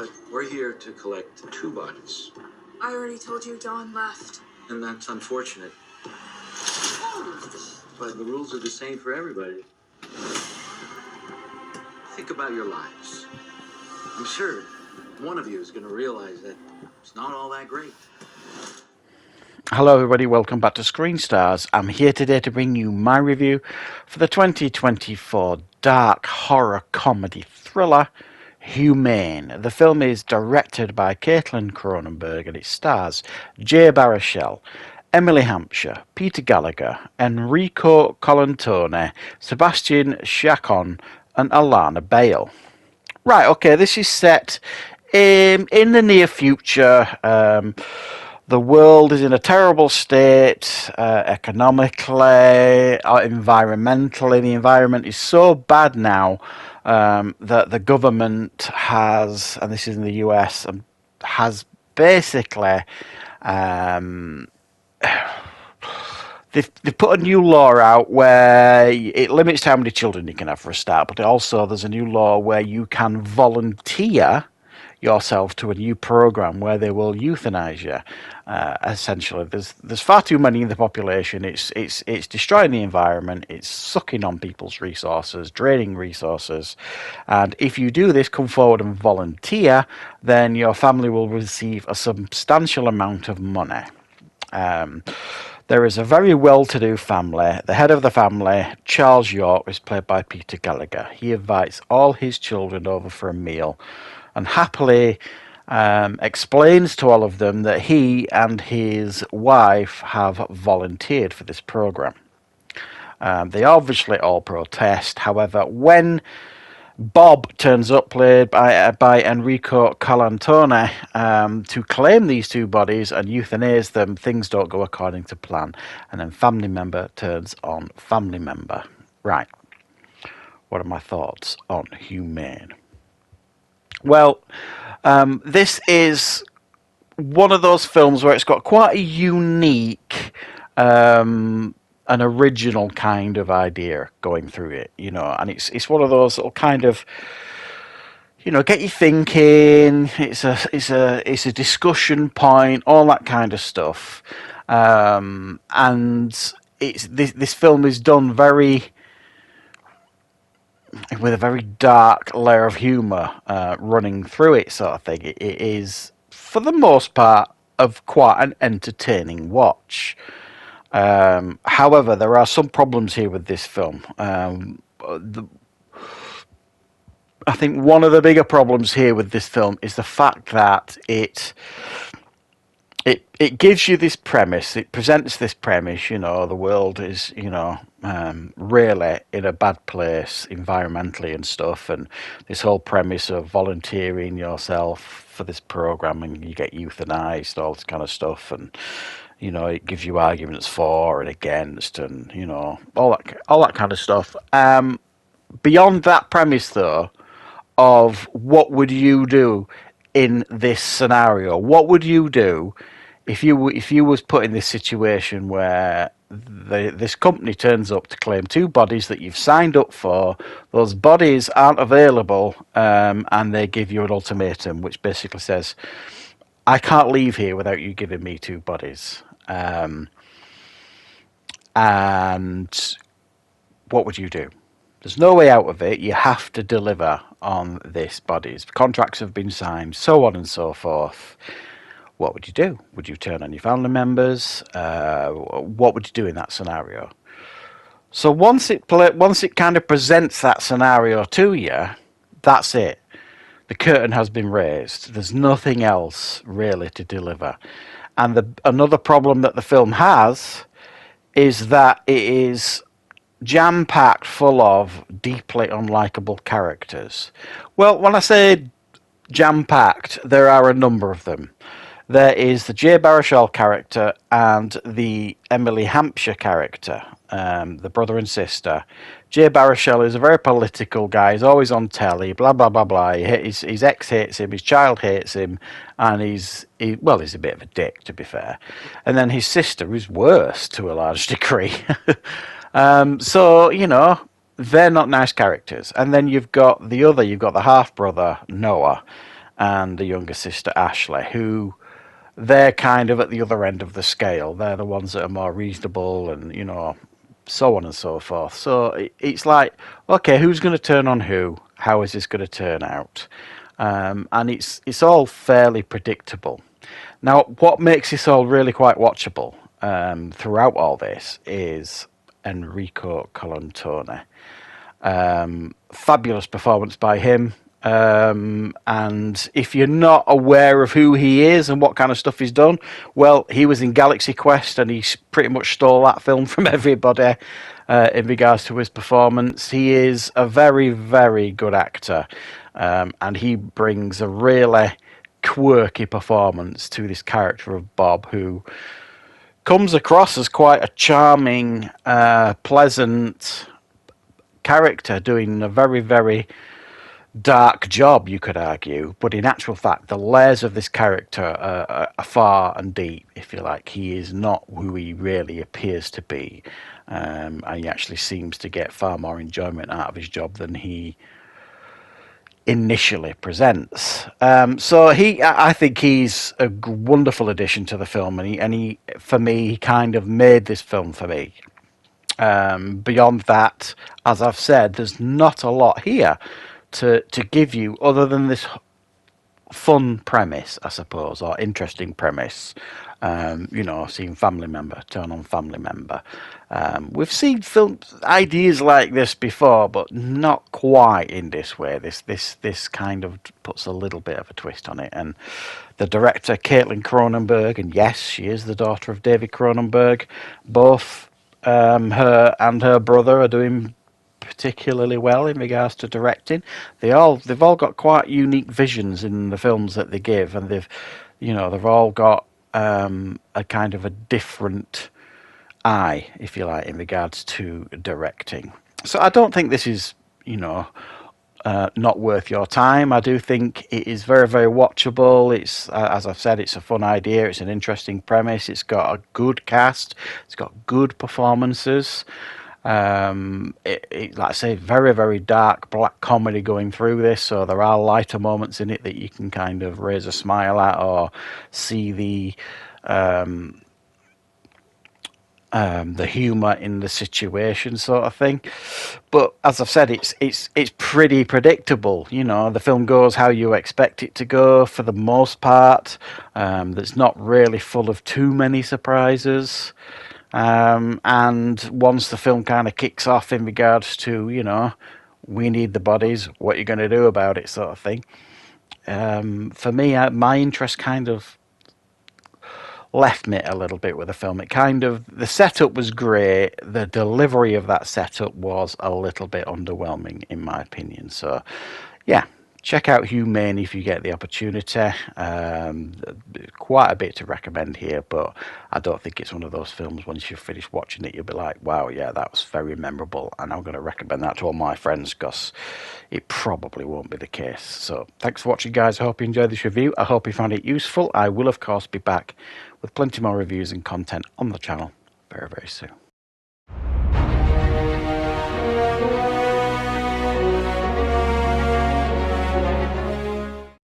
But we're here to collect 2 bodies. I already told you Dawn left. And that's unfortunate. But the rules are the same for everybody. Think about your lives. I'm sure one of you is going to realize that it's not all that great. Hello everybody, welcome back to Screenstars. I'm here today to bring you my review for the 2024 dark horror comedy thriller Humane. The film is directed by Caitlin Cronenberg and it stars Jay Baruchel, Emily Hampshire, Peter Gallagher, Enrico Colantone, Sebastian Chacon and Alana Bale. Right, okay, this is set in the near future. The world is in a terrible state, economically, environmentally. The environment is so bad now that the government has, and this is in the US, has basically they've put a new law out where it limits how many children you can have for a start, but also there's a new law where you can volunteer yourself to a new program where they will euthanize you. Essentially, there's far too many in the population. It's destroying the environment. It's sucking on people's resources, draining resources. And if you do this, come forward and volunteer, then your family will receive a substantial amount of money. There is a very well-to-do family. The head of the family, Charles York, is played by Peter Gallagher. He invites all his children over for a meal and happily explains to all of them that he and his wife have volunteered for this program. They obviously all protest. However, when Bob turns up, played by Enrico Colantone, to claim these 2 bodies and euthanize them, things don't go according to plan. And then family member turns on family member. Right. What are my thoughts on Humane? Well, this is one of those films where it's got quite a unique an original kind of idea going through it, and it's one of those that'll kind of, get you thinking. It's a discussion point, all that kind of stuff, and this film is done with a very dark layer of humour running through it, sort of thing. It is, for the most part, of quite an entertaining watch. However, there are some problems here with this film. I think one of the bigger problems here with this film is the fact that it gives you this premise. It presents this premise, the world is, really in a bad place environmentally and stuff, and this whole premise of volunteering yourself for this program and you get euthanized, all this kind of stuff, and it gives you arguments for and against, and all that kind of stuff. Beyond that premise, though, of what would you do in this scenario? What would you do if you was put in this situation where this company turns up to claim 2 bodies that you've signed up for? Those bodies aren't available, and they give you an ultimatum, which basically says, I can't leave here without you giving me 2 bodies. And what would you do? There's no way out of it. You have to deliver on this bodies. Contracts have been signed, so on and so forth. What would you do? Would you turn on your family members? What would you do in that scenario? So once it kind of presents that scenario to you, that's it. The curtain has been raised. There's nothing else really to deliver. And another problem that the film has is that it is jam-packed full of deeply unlikable characters. Well, when I say jam-packed, there are a number of them. There is the Jay Baruchel character and the Emily Hampshire character, the brother and sister. Jay Baruchel is a very political guy. He's always on telly, blah, blah, blah, blah. His ex hates him, his child hates him, and he's a bit of a dick, to be fair. And then his sister is worse to a large degree. So, they're not nice characters. And then you've got the half-brother, Noah. and the younger sister Ashley, who they're kind of at the other end of the scale. They're the ones that are more reasonable, and so on and so forth. So it's like, okay, who's going to turn on who? How is this going to turn out? And it's all fairly predictable. Now, what makes this all really quite watchable throughout all this is Enrico Colantoni. Fabulous performance by him. And if you're not aware of who he is and what kind of stuff he's done, well, he was in Galaxy Quest and he pretty much stole that film from everybody in regards to his performance. He is a very, very good actor, and he brings a really quirky performance to this character of Bob, who comes across as quite a charming, pleasant character doing a very, very dark job, you could argue, but in actual fact the layers of this character are far and deep, if you like. He is not who he really appears to be, and he actually seems to get far more enjoyment out of his job than he initially presents. So I think he's a wonderful addition to the film, and he for me, he kind of made this film for me. Beyond that, as I've said, there's not a lot here to give you other than this fun premise, I suppose, or interesting premise. Seeing family member turn on family member. We've seen film ideas like this before, but not quite in this way. This kind of puts a little bit of a twist on it. And the director, Caitlin Cronenberg, and yes, she is the daughter of David Cronenberg. Both her and her brother are doing particularly well in regards to directing. They've all got quite unique visions in the films that they give, and they've all got a kind of a different eye, if you like, in regards to directing. So I don't think this is not worth your time. I do think it is very, very watchable. It's as I've said, it's a fun idea. It's an interesting premise. It's got a good cast. It's got good performances. Like I say, very, very dark black comedy going through this, so there are lighter moments in it that you can kind of raise a smile at or see the humour in the situation, sort of thing. But as I've said, it's pretty predictable. The film goes how you expect it to go for the most part. That's not really full of too many surprises. And once the film kind of kicks off in regards to, we need the bodies, what you're going to do about it, sort of thing. For me, my interest kind of left me a little bit with the film. The setup was great. The delivery of that setup was a little bit underwhelming, in my opinion. So, yeah. Check out Humane if you get the opportunity. Quite a bit to recommend here, but I don't think it's one of those films, once you've finished watching it, you'll be like, wow, yeah, that was very memorable, and I'm going to recommend that to all my friends, because it probably won't be the case. So thanks for watching, guys. I hope you enjoyed this review. I hope you found it useful. I will, of course, be back with plenty more reviews and content on the channel very, very soon.